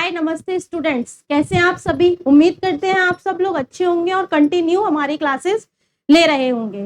हाय नमस्ते स्टूडेंट्स, कैसे हैं आप सभी। उम्मीद करते हैं आप सब लोग अच्छे होंगे और कंटिन्यू हमारी क्लासेस ले रहे होंगे।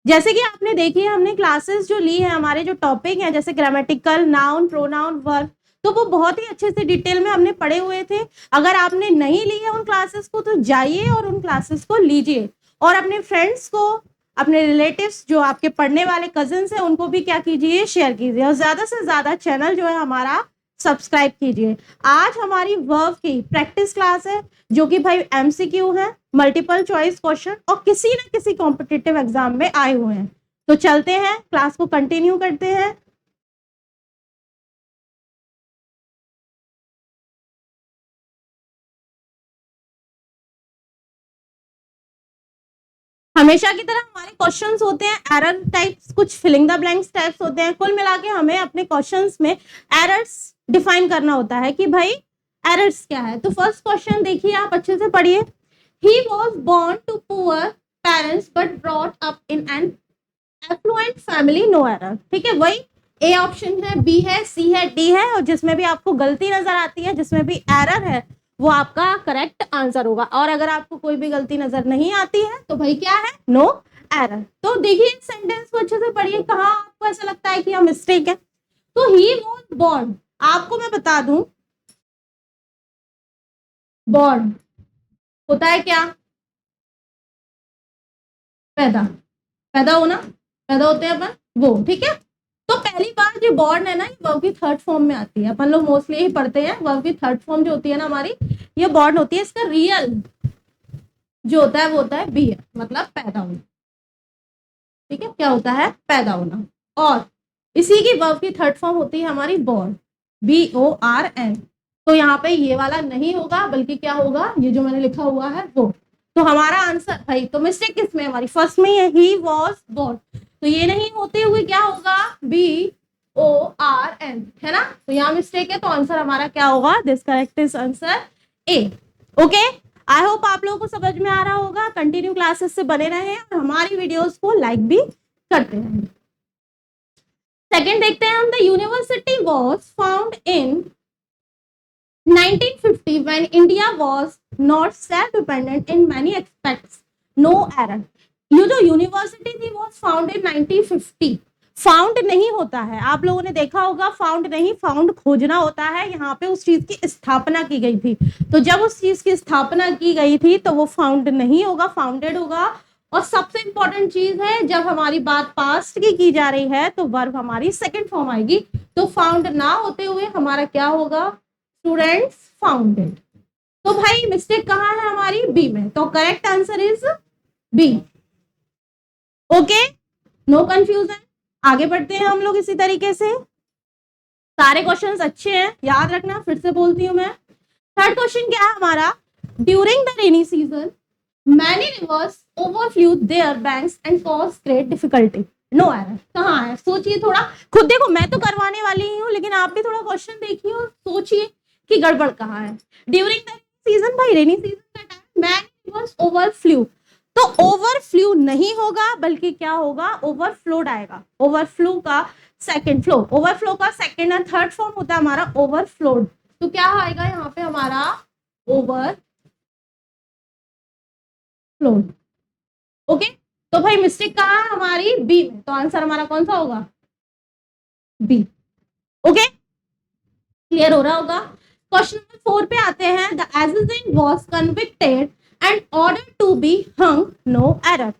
जैसे कि आपने देखी है, हमने क्लासेस जो ली है, हमारे जो टॉपिक हैं जैसे ग्रामेटिकल, नाउन, प्रोनाउन, वर्ब, तो वो बहुत ही अच्छे से डिटेल में हमने पढ़े हुए थे। अगर आपने नहीं ली है उन क्लासेस को तो जाइए और उन क्लासेस को लीजिए और अपने फ्रेंड्स को, अपने रिलेटिव्स जो आपके पढ़ने वाले कजिन्स हैं उनको भी क्या कीजिए, शेयर कीजिए और ज्यादा से ज्यादा चैनल जो है हमारा सब्सक्राइब कीजिए। आज हमारी वर्ब की प्रैक्टिस क्लास है जो कि भाई एमसीक्यू है, मल्टीपल चॉइस क्वेश्चन और किसी न किसी कॉम्पिटिटिव एग्जाम में आए हुए हैं। तो चलते हैं, क्लास को कंटिन्यू करते हैं। हमेशा की तरह हमारे क्वेश्चंस होते हैं एरर टाइप्स, कुछ फिलिंग द ब्लैंक्स टाइप्स होते हैं। कुल मिला के हमें अपने क्वेश्चंस में एरर्स डिफाइन करना होता है कि भाई एरर्स क्या है। तो फर्स्ट क्वेश्चन देखिए, आप अच्छे से पढ़िए। He was born to poor parents but brought up in an affluent family, no error. ठीक है, वही ए ऑप्शन है, बी है, सी है, डी है और जिसमें भी आपको गलती नजर आती है, जिसमें भी एरर है, वो आपका करेक्ट आंसर होगा। और अगर आपको कोई भी गलती नजर नहीं आती है तो भाई क्या है, नो एरर। तो देखिए इस सेंटेंस को अच्छे से पढ़िए, कहाँ आपको ऐसा लगता है कि यह मिस्टेक है। तो ही वॉज बोर्न, आपको मैं बता दूं, बोर्न होता है क्या, पैदा, पैदा होना, पैदा होते हैं अपन वो। ठीक है, तो पहली बार जो बॉर्न है ना, ये वर्ब की थर्ड फॉर्म में आती है। अपन लोग मोस्टली यही पढ़ते हैं, वर्ब की थर्ड फॉर्म जो होती है ना हमारी, ये बॉर्न होती है। इसका रियल जो होता है वो होता है बी, मतलब पैदा होना। ठीक है, क्या होता है, पैदा होना। और इसी की वर्ब की थर्ड फॉर्म होती है हमारी बॉर्न, BORN। तो यहाँ पे ये वाला नहीं होगा, बल्कि क्या होगा, ये जो मैंने लिखा हुआ है वो। तो हमारा आंसर भाई, तो मिस्टेक किसमें, हमारी फर्स्ट में है, ही वॉज बोर्न। तो ये नहीं होते हुए क्या होगा, BORN, है ना। तो यहाँ मिस्टेक है, तो आंसर हमारा क्या होगा, this correct is answer A. Okay, I hope आप लोगों को समझ में आ रहा होगा। कंटिन्यू क्लासेस से बने रहे और हमारी वीडियोस को लाइक भी करते रहें। सेकेंड देखते हैं हम, the university was found in 1950 when India was not self-dependent in many aspects, no error। ये जो यूनिवर्सिटी थी वो फाउंड इन 1950। फाउंड नहीं होता है, आप लोगों ने देखा होगा, फाउंड नहीं, फाउंड खोजना होता है। यहाँ पे उस चीज की स्थापना की गई थी, तो जब उस चीज की स्थापना की गई थी तो वो फाउंड नहीं होगा, फाउंडेड होगा। और सबसे इंपॉर्टेंट चीज है, जब हमारी बात पास्ट की जा रही है तो वर्ब हमारी सेकंड फॉर्म आएगी। तो फाउंड ना होते हुए हमारा क्या होगा, स्टूडेंट्स, फाउंडेड। तो भाई मिस्टेक कहाँ है हमारी, बी में। तो correct answer is B. Okay, no confusion. आगे बढ़ते हैं हम लोग इसी तरीके से। सारे क्वेश्चंस अच्छे हैं, याद रखना, फिर से बोलती हूं मैं। थर्ड क्वेश्चन क्या है हमारा, during the rainy season many rivers overflow their banks and cause great difficulty, no error. कहाँ है, सोचिए थोड़ा खुद। देखो मैं तो करवाने वाली ही हूँ, लेकिन आप भी थोड़ा क्वेश्चन देखिए और सोचिए कि गड़बड़ कहाँ है। ड्यूरिंग द सीजन, भाई रेनी सीजन का टाइम, मैनी रिवर्स ओवरफ्लो, तो ओवरफ्लो नहीं होगा, बल्कि क्या होगा, ओवरफ्लोड आएगा। ओवरफ्लो का सेकंड फ्लो, ओवरफ्लो का सेकंड और थर्ड फॉर्म होता है हमारा ओवरफ्लोड। तो क्या आएगा यहाँ पे हमारा, ओवरफ्लोड। ओके, तो भाई मिस्टेक कहाँ है हमारी, बी में। तो आंसर हमारा कौन सा होगा, बी। ओके, क्लियर हो रहा होगा। क्वेश्चन नंबर 4 पे आते हैं, the assassin was convicted and ordered to be hung, no error।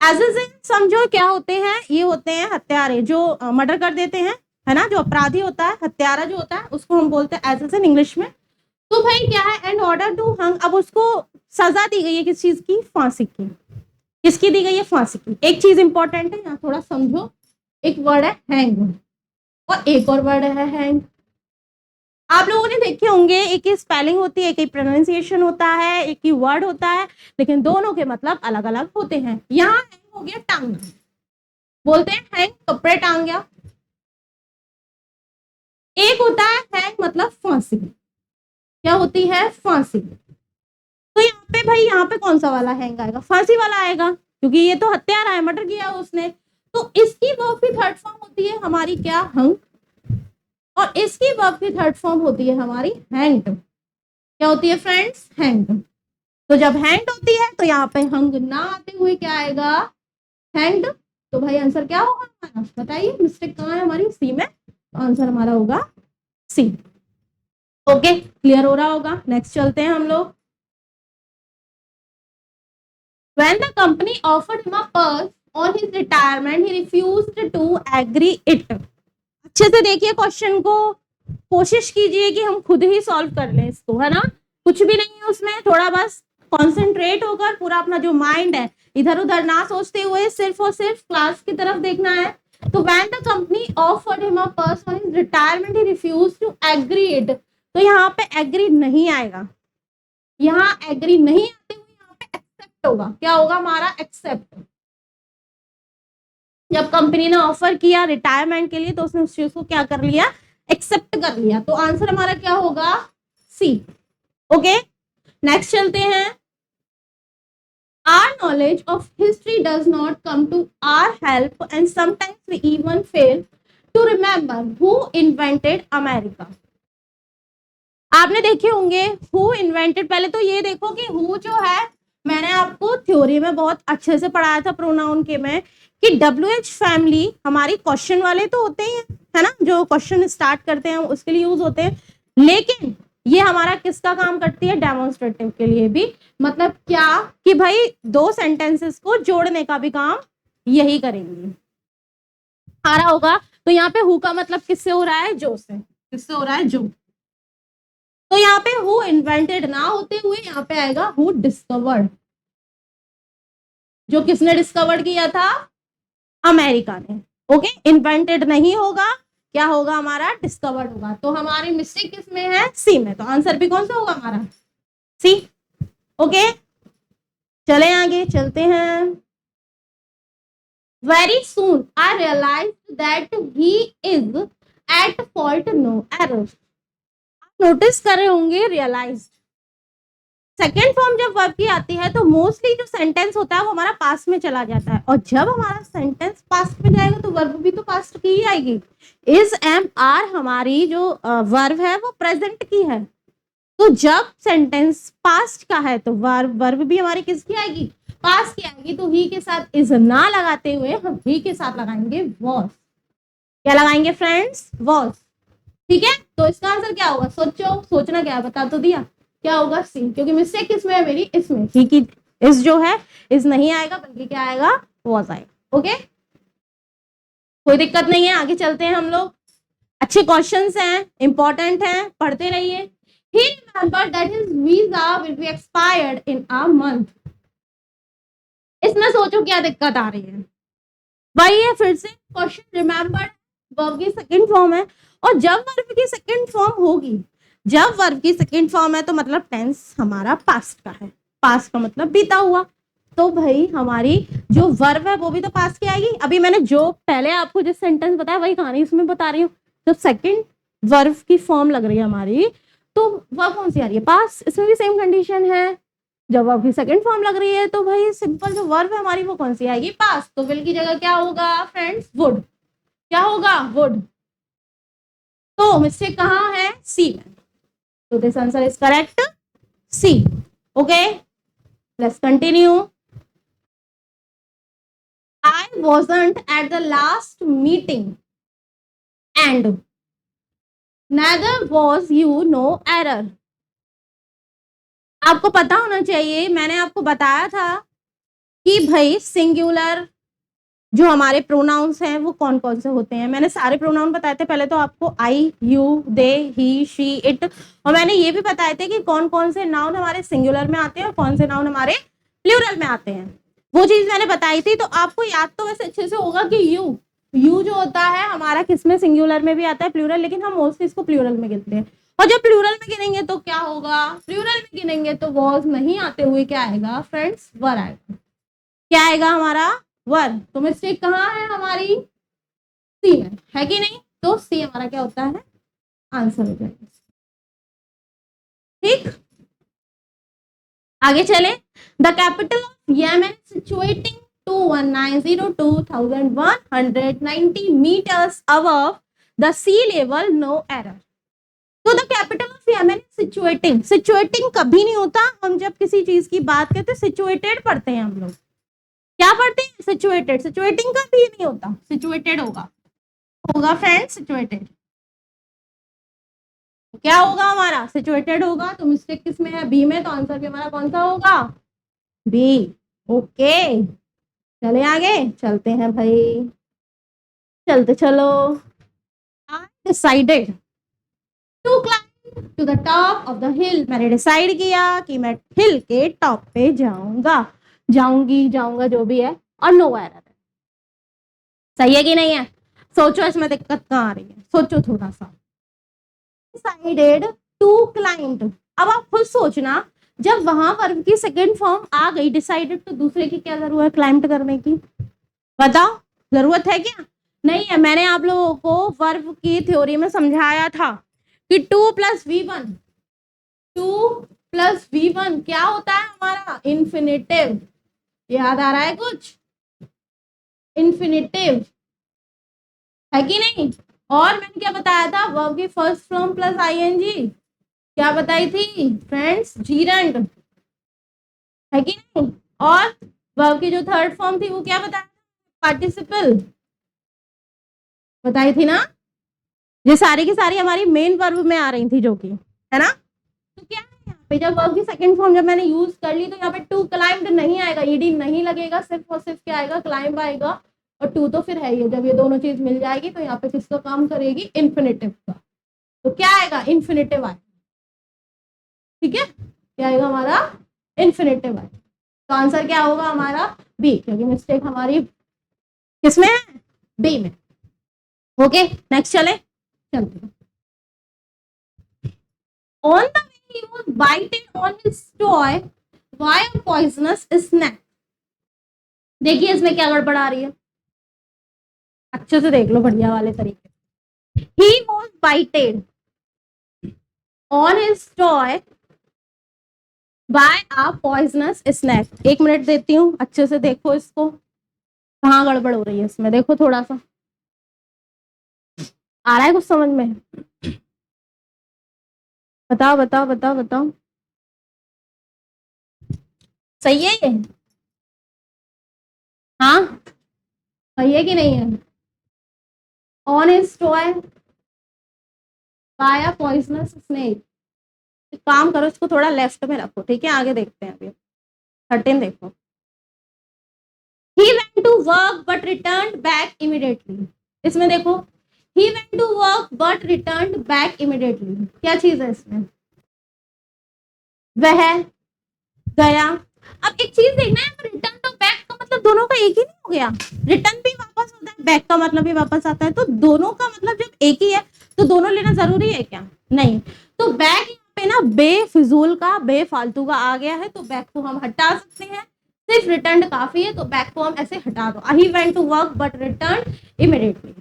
assassin समझो क्या होते हैं, ये होते हैं हत्यारे जो मर्डर कर देते हैं, है ना। जो अपराधी होता है, हत्यारा जो होता है, उसको हम बोलते हैं assassin इंग्लिश में। तो भाई क्या है, एंड ऑर्डर टू हंग, अब उसको सजा दी गई है किस चीज की, फांसी की। किसकी दी गई है, फांसी की। एक चीज इंपॉर्टेंट है यहाँ, थोड़ा समझो। एक वर्ड है हैंग और एक और वर्ड है हैंग। आप लोगों ने देखे होंगे, एक ही स्पेलिंग होती है, एक ही प्रोनाउंसिएशन होता है, एक ही वर्ड होता है, लेकिन दोनों के मतलब अलग अलग होते हैं। यहाँ हैंग हो गया टांग, बोलते हैं हैंग, कपड़े टांग गया। एक होता है हैंग मतलब फांसी, क्या होती है, फांसी। तो यहाँ पे भाई, यहाँ पे कौन सा वाला हैंग आएगा, फांसी वाला आएगा, क्योंकि ये तो हत्यारा है, मर्डर किया उसने। तो इसकी वर्ब की थर्ड फॉर्म होती है हमारी क्या, हंग। और इसकी वर्ब की थर्ड फॉर्म होती है हमारी हैंग्ड। क्या होती है फ्रेंड्स? हैंग्ड। तो जब हैंग्ड होती है तो यहाँ पे हंग ना आते हुए क्या आएगा? हैंग्ड। तो भाई आंसर क्या होगा हमारा? बताइए, मिस्टेक कहाँ है हमारी? सी में। तो आंसर हमारा होगा सी। ओके, क्लियर हो रहा होगा। नेक्स्ट चलते हैं हम लोग। When the company offered him a purse on his retirement, he refused to agree it. अच्छे से देखिए क्वेश्चन को, कोशिश कीजिए कि हम खुद ही सॉल्व कर लें इसको, है ना। कुछ भी नहीं है उसमें, थोड़ा बस कॉन्सेंट्रेट होकर पूरा अपना जो माइंड है इधर उधर ना सोचते हुए सिर्फ और सिर्फ क्लास की तरफ देखना है। तो when the company offered him a purse on his retirement, he refused to agree it. तो यहाँ पे एग्री नहीं आएगा, यहाँ एग्री नहीं आते हुए यहाँ पे एक्सेप्ट होगा। क्या होगा हमारा? एक्सेप्ट। जब कंपनी ने ऑफर किया रिटायरमेंट के लिए तो उसने उस चीज को क्या कर लिया? एक्सेप्ट कर लिया। तो आंसर हमारा क्या होगा? सी। ओके, नेक्स्ट चलते हैं। Our knowledge of history does not come to our help and sometimes we even fail to remember who invented America. आपने देखे होंगे हु इन्वेंटेड। पहले तो ये देखो कि हु जो है मैंने आपको थ्योरी में बहुत अच्छे से पढ़ाया था प्रोनाउन के में कि WH फैमिली हमारी क्वेश्चन वाले तो होते ही है ना, जो क्वेश्चन स्टार्ट करते हैं उसके लिए यूज होते हैं, लेकिन ये हमारा किसका काम करती है? डेमोन्स्ट्रेटिव के लिए भी। मतलब क्या कि भाई दो सेंटेंसेस को जोड़ने का भी काम यही करेंगी। आ रहा होगा। तो यहाँ पे हु का मतलब किससे हो रहा है? जो से। किससे हो रहा है? जो। तो यहाँ पे हु इन्वेंटेड ना होते हुए यहाँ पे आएगा हु डिस्कवर्ड। जो किसने डिस्कवर्ड किया था? अमेरिका ने। ओके, इन्वेंटेड नहीं होगा, क्या होगा हमारा? डिस्कवर्ड होगा। तो हमारी मिस्टेक किसमें है? सी में। तो आंसर भी कौन सा होगा हमारा? सी। ओके, चले आगे चलते हैं। Very soon I realize that he is at fault no error. Notice कर रहे होंगे रियलाइज सेकेंड फॉर्म जब वर्ब की आती है तो मोस्टली जो सेंटेंस होता है वो हमारा पास्ट में चला जाता है, और जब हमारा सेंटेंस पास्ट में जाएगा तो वर्ब भी तो पास्ट की ही आएगी। इज एम आर हमारी जो वर्ब है वो प्रेजेंट की है। तो जब सेंटेंस पास्ट का है तो वर्ब भी हमारी किसकी आएगी? पास्ट की आएगी। तो ही के साथ इज ना लगाते हुए हम ही के साथ लगाएंगे वॉज। क्या लगाएंगे फ्रेंड्स? वॉज। ठीक है, तो इसका आंसर क्या होगा? सोचो, सोचना क्या है बता तो दिया। क्या होगा? सी। क्योंकि मिस्टेक किसमें है मेरी? इसमें। ही की इस जो है इस नहीं आएगा बल्कि क्या आएगा? वॉज आएगा। ओके, कोई दिक्कत नहीं है, आगे चलते हैं हम लोग। अच्छे क्वेश्चंस हैं, इंपॉर्टेंट हैं, पढ़ते रहिए। He remembered that his visa will be expired in a month. इसमें सोचो क्या दिक्कत आ रही है? वही है, फिर से क्वेश्चन रिमेंबर्ड वर्ब की सेकंड फॉर्म है, और जब वर्ब की सेकंड फॉर्म होगी, जब वर्ब की सेकंड फॉर्म है तो मतलब टेंस हमारा पास्ट का है। पास्ट का मतलब बीता हुआ। तो भाई हमारी जो वर्ब है वो भी तो पास्ट की आएगी। अभी मैंने जो पहले आपको जिस सेंटेंस बताया वही कहानी इसमें बता रही हूँ। जब सेकंड वर्ब की फॉर्म लग रही है हमारी तो वर्ब कौन सी आ रही है? पास्ट। इसमें भी सेम कंडीशन है। जब वर्ब की सेकंड फॉर्म लग रही है तो भाई सिंपल जो वर्ब है हमारी वो कौन सी आएगी? पास्ट। तो विल की जगह क्या होगा फ्रेंड्स? वुड। क्या होगा? वुड। तो मिस्टेक कहाँ है? सी में। So this answer is correct. C. Okay. Let's continue. I wasn't at the last meeting and neither was you. No error. आपको पता होना चाहिए, मैंने आपको बताया था कि भाई सिंगुलर जो हमारे प्रोनाउंस हैं वो कौन कौन से होते हैं। मैंने सारे प्रोनाउन बताए थे पहले तो आपको, I, you, they, he, she, it, और मैंने ये भी बताए थे कि कौन कौन से नाउन हमारे सिंगुलर में आते हैं और कौन से नाउन हमारे प्लूरल में आते हैं। वो चीज मैंने बताई थी। तो आपको याद तो वैसे अच्छे से होगा कि यू जो होता है हमारा किसमें? सिंगुलर में भी आता है, प्लूरल, लेकिन हम मोस्टली इसको प्लूरल में गिनते हैं। और जब प्लूरल में गिनेंगे तो क्या होगा? प्लूरल में गिनेंगे तो वॉज नहीं आते हुए क्या आएगा फ्रेंड्स? वर आएगा। क्या आएगा हमारा? वर। तो मिस्टेक कहाँ है हमारी? सी में, है कि नहीं? तो सी हमारा क्या होता है? आंसर हो जाएगा। ठीक, आगे चले। The capital of Yemen situating 2190 to 2190 meters above the sea level no error. तो the capital of Yemen situating, situating कभी नहीं होता। हम जब किसी चीज की बात करते हैं सिचुएटेड पढ़ते हैं हम लोग, क्या पढ़ते हैं, सिचुएटेड। सिचुएटिंग कभी नहीं होता, सिचुएटेड होगा, होगा फ्रेंड्स सिचुएटेड। क्या होगा हमारा, सिचुएटेड होगा। तो मिस्टेक किस में है, बी में, तो आंसर भी हमारा कौन सा होगा, बी। ओके चले आगे, चलते हैं भाई, चलते चलो। I decided to climb to the top of the hill, मैंने डिसाइड किया कि मैं हिल के टॉप पे जाऊंगा, जाऊंगी, जाऊंगा, जो भी है, और नो एरर है। सही है कि नहीं है, सोचो इसमें दिक्कत कहाँ आ रही है, सोचो थोड़ा सा। डिसाइडेड टू क्लाइंब, अब आप खुद सोचना, जब वहां वर्ब की सेकंड फॉर्म आ गई डिसाइडेड, तो दूसरे की क्या जरूरत है क्लाइंब करने की, बताओ, जरूरत है क्या, नहीं है। मैंने आप लोगों को वर्ब की थ्योरी में समझाया था कि 2 + V1, 2 + V1 क्या होता है हमारा, इन्फिनिटिव। याद आ रहा है कुछ, इन्फिनिटिव है कि नहीं। और मैंने क्या बताया था, वर्ब की फर्स्ट फॉर्म प्लस आईएनजी, क्या बताई थी फ्रेंड्स, जीरेंड, है कि नहीं। और वर्ब की जो थर्ड फॉर्म थी वो क्या बताया, पार्टिसिपल, बताई थी ना। ये सारी की सारी हमारी मेन वर्ब में आ रही थी, जो कि है ना। तो क्या है यहाँ पे, जब वर्ब की सेकंड फॉर्म जब मैंने यूज कर ली, तो यहाँ पे टू क्लाइंब्ड नहीं आएगा, ईडी नहीं लगेगा, सिर्फ और सिर्फ क्या आएगा, क्लाइंब आएगा। और टू तो फिर है ही, जब ये दोनों चीज मिल जाएगी तो यहाँ पे किसका काम करेगी, इन्फिनिटिव का। तो क्या आएगा, इन्फिनिटिव आएगा, ठीक है, क्या आएगा हमारा, इन्फिनिटिव आएगा। तो आंसर क्या होगा हमारा, बी, क्योंकि मिस्टेक हमारी किसमें है, बी में। ओके नेक्स्ट चलते on the way he was bited on his toe by a poisonous snake. देखिए इसमें क्या गड़बड़ आ रही है, अच्छे से देख लो बढ़िया वाले तरीके। He was bited on his toe by a poisonous snake. 1 minute देती हूँ, अच्छे से देखो इसको, कहाँ गड़बड़ हो रही है इसमें, देखो थोड़ा सा आ रहा है कुछ समझ में, बताओ बताओ बताओ बताओ, सही है ये, हाँ सही है कि नहीं है। On his toe by a poisonous snake, काम करो इसको थोड़ा लेफ्ट में रखो, ठीक है, आगे देखते हैं अभी 13 देखो। He went to work but returned back immediately. इसमें देखो, he went to work but returned back immediately, क्या चीज है इसमें, वह गया। अब एक चीज देखना है, रिटर्न तो बैक का मतलब दोनों का एक ही नहीं हो गया, रिटर्न भी वापस होता है, बैक का मतलब भी वापस आता है, तो दोनों का मतलब जब एक ही है तो दोनों लेना जरूरी है क्या, नहीं। तो बैक यहाँ पे ना बेफिजूल का, बेफालतू का आ गया है, तो बैक को हम हटा सकते हैं, सिर्फ रिटर्न काफी है, तो बैक को हम ऐसे हटा दो, he went to work but return immediately.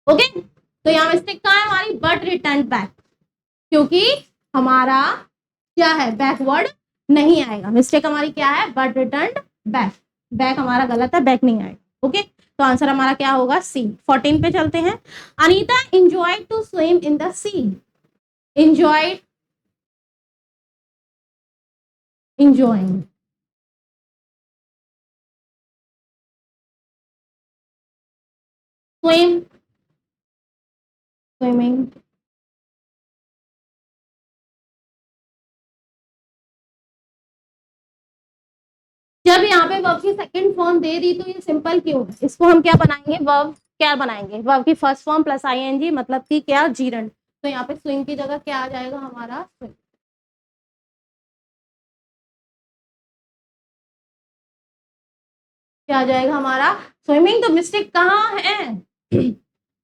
Okay, तो यहाँ मिस्टेक कहाँ है हमारी, बट रिटर्न बैक, क्योंकि हमारा क्या है, बैकवर्ड नहीं आएगा, मिस्टेक हमारी क्या है, बट रिटर्न बैक, बैक हमारा गलत है, बैक नहीं आएगा। ओके, तो आंसर हमारा क्या होगा, सी। 14 पे चलते हैं। Anita enjoyed to swim in the sea, enjoyed, enjoying, swim, swimming, जब यहाँ पे वर्ब की सेकंड फॉर्म दे दी तो ये सिंपल क्यों है, इसको हम क्या बनाएंगे, वर्ब क्या बनाएंगे, वर्ब की फर्स्ट फॉर्म प्लस आईएनजी मतलब कि क्या, जीरंड। तो यहाँ पे स्विम की जगह क्या आ जाएगा हमारा, स्विम, क्या आ जाएगा हमारा, स्विमिंग। तो मिस्टेक कहाँ है,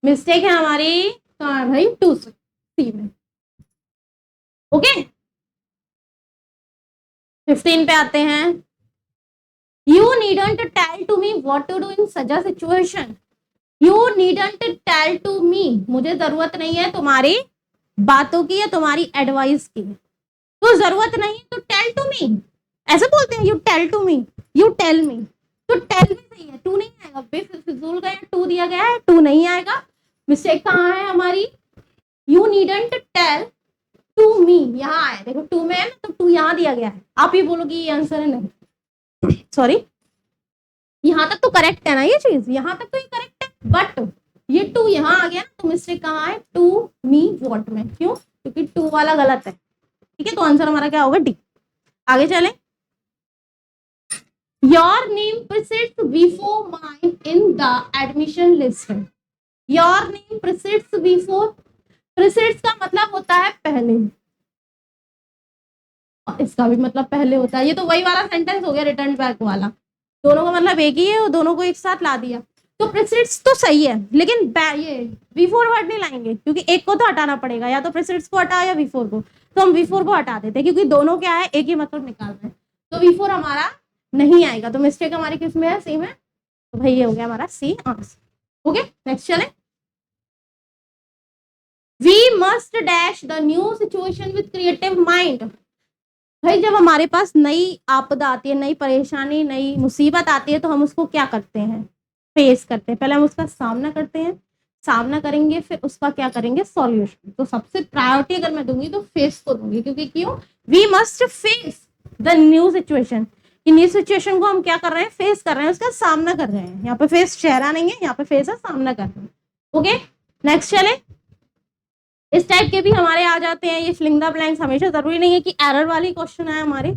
मिस्टेक है हमारी कहाँ भाई, टू सी में। ओके 15 पे आते हैं। You needn't tell to me what to do in such a situation. You needn't tell to me, मुझे जरूरत नहीं है तुम्हारी बातों की या तुम्हारी एडवाइस की, तो जरूरत नहीं है तो टेल टू मी, ऐसे बोलते हैं, you tell to me, you tell me, तो टेल भी सही है, टू नहीं आएगा, बेफिजूल का टू दिया गया है, टू नहीं आएगा। मिस्टेक कहाँ है हमारी, you needn't tell to me, यहाँ आया देखो टू में है ना, तो टू यहाँ दिया गया है, आप ये बोलोगे ये आंसर है, नहीं सॉरी, यहाँ तक तो करेक्ट है ना ये चीज, यहाँ तक तो ये करेक्ट है, बट ये टू यहाँ आ गया ना, तो मिस्टेक कहाँ है, टू मी वॉट में, क्यों, क्योंकि टू वाला गलत है, ठीक है, तो आंसर हमारा क्या होगा, डी। आगे चलें, your name precedes before mine in the admission list, your name precedes before, precedes का मतलब होता है पहले, इसका भी मतलब पहले होता है, ये तो वही वाला सेंटेंस हो गया रिटर्न बैक वाला, दोनों का मतलब एक ही है, दोनों को एक साथ ला दिया, तो प्रेसिडेंट्स तो सही है, लेकिन ये बिफोर वर्ड नहीं लाएंगे, क्योंकि एक को तो हटाना पड़ेगा, या तो प्रेसिडेंट्स को हटा या बिफोर को, तो हम बिफोर को हटा देते हैं, क्योंकि दोनों क्या है, एक ही मतलब निकाल रहे हैं, तो बिफोर हमारा नहीं आएगा, तो मिस्टेक हमारी किस में है, सी में, तो भाई ये हो गया हमारा सी आंसर। ओके नेक्स्ट चले, we must dash the new situation with creative mind, भाई जब हमारे पास नई आपदा आती है, नई परेशानी, नई मुसीबत आती है, तो हम उसको क्या करते हैं, फेस करते हैं, पहले हम उसका सामना करते हैं, सामना करेंगे, फिर उसका क्या करेंगे, सॉल्यूशन, तो सबसे प्रायोरिटी अगर मैं दूंगी तो फेस को दूंगी, क्योंकि क्यों, we must face the new situation, कि न्यू सिचुएशन को हम क्या कर रहे हैं, फेस कर रहे हैं, उसका सामना कर रहे हैं, यहाँ पे फेस चेहरा नहीं है, यहाँ पे फेस है, सामना कर रहे हैं। ओके नेक्स्ट चले, इस टाइप के भी हमारे आ जाते हैं, ये फिलिंग द ब्लैंक्स, हमेशा जरूरी नहीं है कि एरर वाली क्वेश्चन आए हमारे।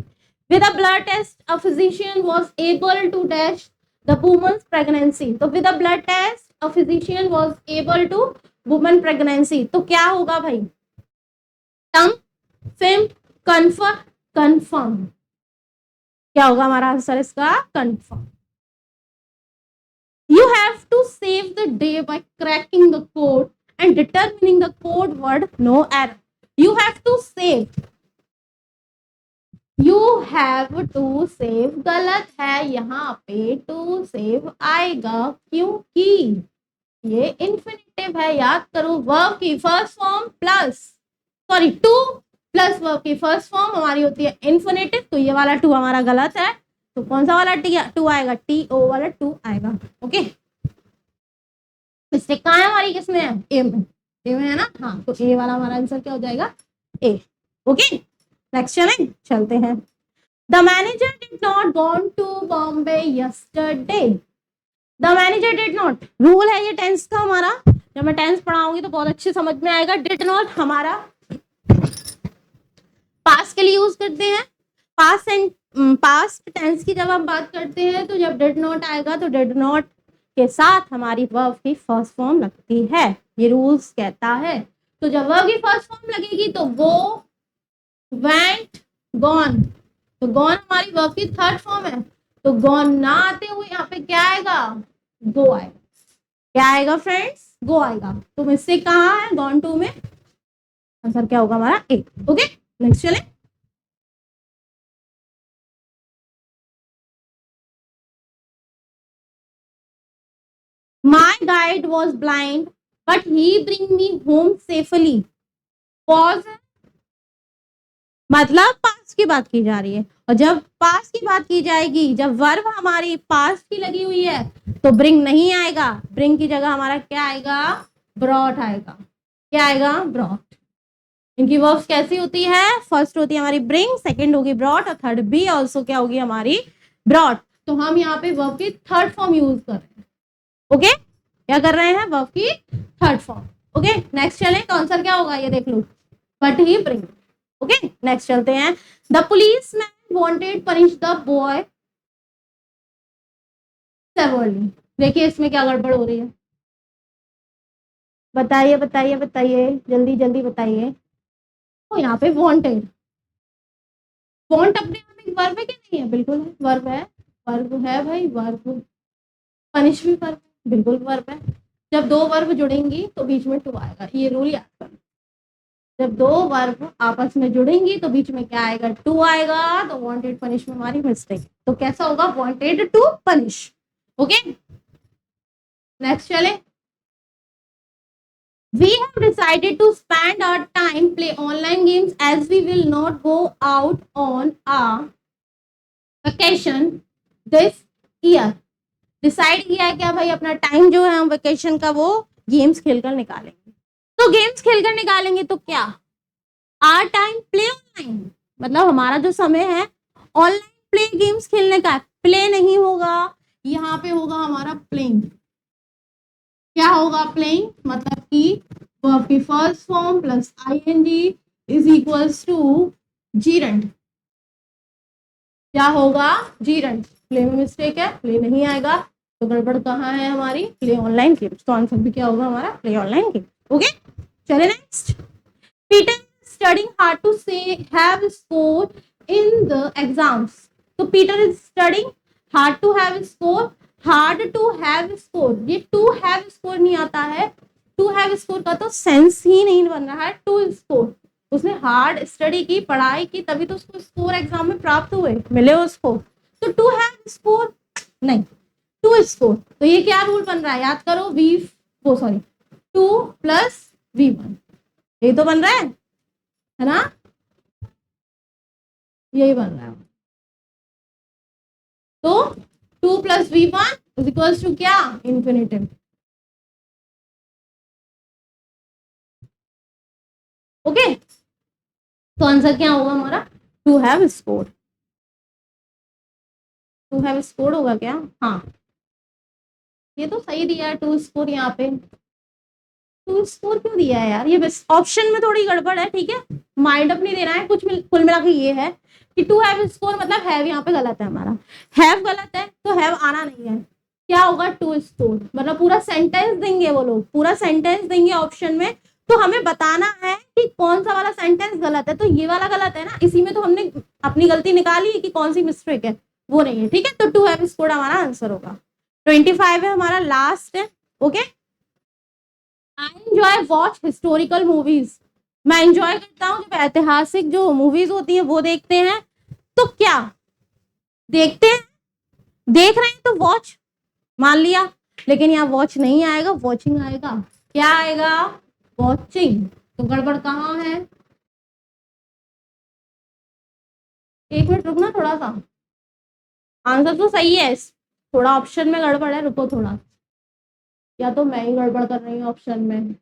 With a blood test a physician was able to dash the woman's pregnancy, तो with a blood test a physician was able to woman pregnancy, तो क्या होगा भाई, कंफर्म, कन्फर्म, कन्फर्म, क्या होगा हमारा आंसर इसका, confirm. You have to save the day by cracking the code and determining the code word no error. You have to save. You have to save गलत है, यहाँ पे to save आएगा, क्योंकि ये इन्फिनिटिव है, याद करो, वर्ब की first form plus, sorry two plus verb की फर्स्ट फॉर्म हमारी होती है इन्फिनिटिव, तो ये वाला टू हमारा गलत है, तो कौन सा वाला टू आएगा, टी ओ वाला टू आएगा। ओके मिस्टेक कहाँ है हमारी, किसमें है, ए में, ए में है ना, हाँ, तो ए वाला हमारा आंसर क्या हो जाएगा, ए। ओके नेक्स्ट चलते हैं, the manager did not gone to Bombay yesterday, the manager did not, rule है ये टेंस का हमारा, जब मैं टेंस पढ़ाऊंगी तो बहुत अच्छे समझ में आएगा। डिड नॉट हमारा पास्ट के लिए यूज करते हैं, पास्ट एंड पास्ट टेंस की जब हम बात करते हैं, तो जब डिड नॉट आएगा तो डिड नॉट के साथ हमारी वर्ब की फर्स्ट फॉर्म लगती है, ये रूल्स कहता है, तो जब वर्ब की फर्स्ट फॉर्म लगेगी तो वो, वेंट, गॉन, तो गॉन हमारी वर्ब की थर्ड फॉर्म है, तो गॉन ना आते हुए यहाँ पे क्या आएगा, गो आएगा, क्या आएगा फ्रेंड्स, गो आएगा, तो मिस्टेक कहाँ है, गॉन टू में, आंसर क्या होगा हमारा, ए। ओके नेक्स्ट चले, my guide was blind but he bring me home safely was, मतलब पास्ट की बात की जा रही है, और जब पास्ट की बात की जाएगी, जब वर्ब हमारी पास्ट की लगी हुई है, तो ब्रिंग नहीं आएगा, ब्रिंग की जगह हमारा क्या आएगा, ब्रॉट आएगा, क्या आएगा, ब्रॉट। इनकी वर्ब्स कैसी होती है, फर्स्ट होती है हमारी ब्रिंग, सेकंड होगी ब्रॉट, और थर्ड भी ऑल्सो क्या होगी हमारी, ब्रॉट, तो हम यहाँ पे वर्ब की थर्ड फॉर्म यूज कर रहे हैं। ओके क्या कर रहे हैं, वर्ब की थर्ड फॉर्म। ओके नेक्स्ट चलें, तो आंसर क्या होगा ये देख लो, but he bring. Okay next चलते हैं, the policeman wanted punish the boy severely, देखिए इसमें क्या गड़बड़ हो रही है, बताइए बताइए बताइए, जल्दी जल्दी बताइए। तो यहाँ पे वॉन्टेड, वॉन्ट अपने आप एक वर्ब है कि नहीं है, बिल्कुल है, वर्ब है, वर्ब है भाई, वर्ब, पनिश भी वर्ब, बिल्कुल वर्ब है, जब दो वर्ब जुड़ेंगी तो बीच में टू आएगा, ये रूल याद करना, जब दो वर्ब आपस में जुड़ेंगी तो बीच में क्या आएगा, टू आएगा, तो वांटेड पनिश में हमारी मिस्टेक, तो कैसा होगा, wanted to punish. Okay next चले, we have decided to spend our time play online games as we will not go out on a vacation this year, decide किया है क्या भाई, अपना टाइम जो है हम वेकेशन का वो गेम्स खेलकर निकालेंगे। तो गेम्स खेलकर निकालेंगे तो क्या, आर टाइम प्ले ऑनलाइन, मतलब हमारा जो समय है ऑनलाइन प्ले गेम्स खेलने का, प्ले नहीं होगा, यहाँ पे होगा हमारा प्लेइंग। क्या होगा प्लेइंग, मतलब कि वर्ब की first form plus ING is equals to gerund. क्या होगा, जीरंड। प्ले में मिस्टेक है, प्ले नहीं आएगा, तो गड़बड़ कहाँ है हमारी, प्ले ऑनलाइन गेम्स। तो आंसर भी क्या होगा हमारा, प्ले ऑनलाइन गेम। ओके, चले next. Peter studying hard to से have score in the exams. तो Peter is studying hard to have score, hard to have score, ये टू हैव स्कोर नहीं आता है, टू हैव स्कोर का तो sense ही नहीं बन रहा है। टू स्कोर, उसने हार्ड स्टडी की, पढ़ाई की, तभी तो उसको स्कोर एग्जाम में प्राप्त हुए, मिले उसको। तो टू हैव स्कोर नहीं, टू स्कोर। तो ये क्या रूल बन रहा है, याद करो, वी वो सॉरी 2 + V1, यही तो बन रहा है ना, यही बन रहा है। तो 2 + V1 इज इक्वल्स टू क्या, इंफिनिटिव। ओके, तो आंसर क्या होगा हमारा, to have score, to have score होगा क्या, हाँ ये तो सही दिया है, टू स्कोर। यहाँ पे टू स्कोर क्यों दिया है यार, ये बस ऑप्शन में थोड़ी गड़बड़ है, ठीक है, माइंड अप नहीं देना है कुछ, कुल मिला के ये है कि टू हैव स्कोर मतलब हैव यहाँ पे गलत है हमारा, हैव गलत है तो हैव आना नहीं है। क्या होगा, टू स्कोर, मतलब पूरा सेंटेंस देंगे वो लोग, पूरा सेंटेंस देंगे ऑप्शन में, तो हमें बताना है कि कौन सा वाला सेंटेंस गलत है। तो ये वाला गलत है ना, इसी में तो हमने अपनी गलती निकाली है कि कौन सी मिस्टेक है, वो नहीं है, ठीक है। तो टू हैव स्कोर हमारा आंसर होगा। 25 है हमारा, लास्ट है। Okay, I enjoy watch historical movies, मैं एंजॉय करता हूँ जब ऐतिहासिक जो मूवीज होती हैं वो देखते हैं। तो क्या देखते हैं, देख रहे हैं तो वॉच मान लिया, लेकिन यहाँ वॉच नहीं आएगा, वॉचिंग आएगा। क्या आएगा, वॉचिंग। तो गड़बड़ कहाँ है, एक मिनट रुकना थोड़ा सा, आंसर तो सही है, थोड़ा ऑप्शन में गड़बड़ है, रुको थोड़ा, या तो मैं ही गड़बड़ कर रही हूँ ऑप्शन में।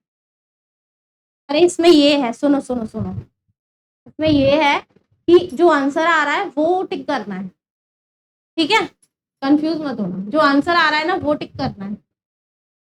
अरे इसमें ये है, सुनो सुनो सुनो, इसमें ये है कि जो आंसर आ रहा है वो टिक करना है, ठीक है, कंफ्यूज मत होना, जो आंसर आ रहा है ना वो टिक करना है।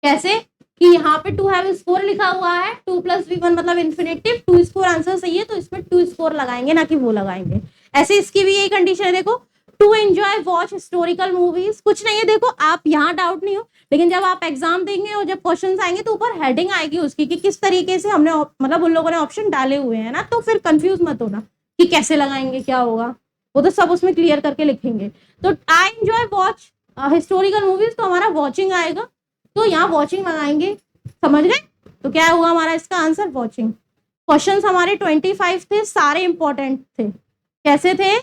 कैसे कि यहाँ पे टू हैव स्कोर लिखा हुआ है, 2 + V1 मतलब इन्फिनेटिव, टू स्कोर आंसर सही है तो इसमें टू स्कोर लगाएंगे, ना कि वो लगाएंगे। ऐसे इसकी भी यही कंडीशन है, देखो to enjoy watch historical movies, कुछ नहीं है, देखो आप यहाँ डाउट नहीं हो, लेकिन जब आप एग्जाम देंगे और जब क्वेश्चन आएंगे तो ऊपर हेडिंग आएगी उसकी कि किस तरीके से हमने मतलब उन लोगों ने ऑप्शन डाले हुए हैं ना, तो फिर कंफ्यूज मत होना कि कैसे लगाएंगे क्या होगा, वो तो सब उसमें क्लियर करके लिखेंगे। तो I enjoy watch historical movies, तो हमारा वॉचिंग आएगा, तो यहाँ वॉचिंग लगाएंगे, समझ गए। तो क्या हुआ हमारा इसका आंसर, वॉचिंग। क्वेश्चंस हमारे 25 थे, सारे इंपॉर्टेंट थे। कैसे थे,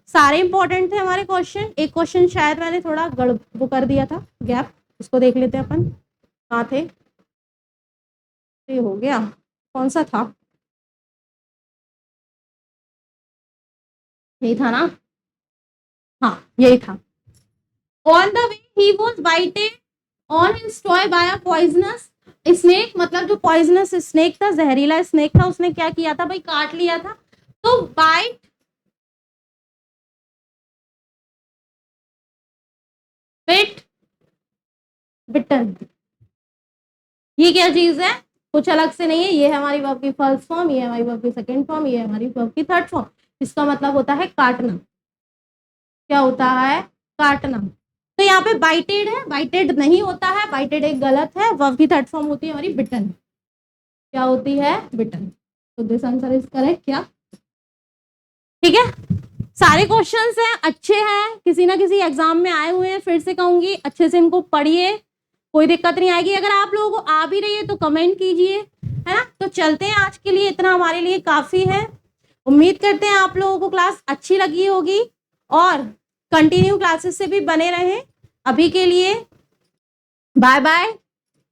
सारे इंपॉर्टेंट थे हमारे क्वेश्चन। एक क्वेश्चन शायद मैंने थोड़ा वो कर दिया था गैप, उसको देख लेते हैं अपन, कहाँ थे, ये हो गया, कौन सा था, यही था ना, हाँ यही था। On the way he was bited on his toe by a poisonous snake, मतलब जो पॉइजनस स्नेक था, जहरीला स्नेक था, उसने क्या किया था भाई, काट लिया था। तो बाइट, बिट, बिटन, ये क्या चीज है, कुछ अलग से नहीं है, ये है हमारी वर्ब की फर्स्ट फॉर्म, ये है हमारी वर्ब की सेकंड फॉर्म, ये है हमारी वर्ब की थर्ड फॉर्म। इसका मतलब होता है काटना। क्या होता है, काटना। तो यहाँ पे बाइटेड है, बाइटेड नहीं होता है, बाइटेड एक गलत है, वर्ब की थर्ड फॉर्म होती है हमारी बिटन। क्या होती है, बिटन। तो दिस आंसर इज करेक्ट, क्या, ठीक है। सारे क्वेश्चंस हैं, अच्छे हैं, किसी ना किसी एग्जाम में आए हुए हैं, फिर से कहूंगी अच्छे से इनको पढ़िए, कोई दिक्कत नहीं आएगी। अगर आप लोगों को आ भी रही है तो कमेंट कीजिए, है ना। तो चलते हैं, आज के लिए इतना हमारे लिए काफी है। उम्मीद करते हैं आप लोगों को क्लास अच्छी लगी होगी और कंटिन्यू क्लासेस से भी बने रहें। अभी के लिए बाय बाय,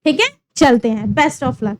ठीक है, चलते हैं, बेस्ट ऑफ लक।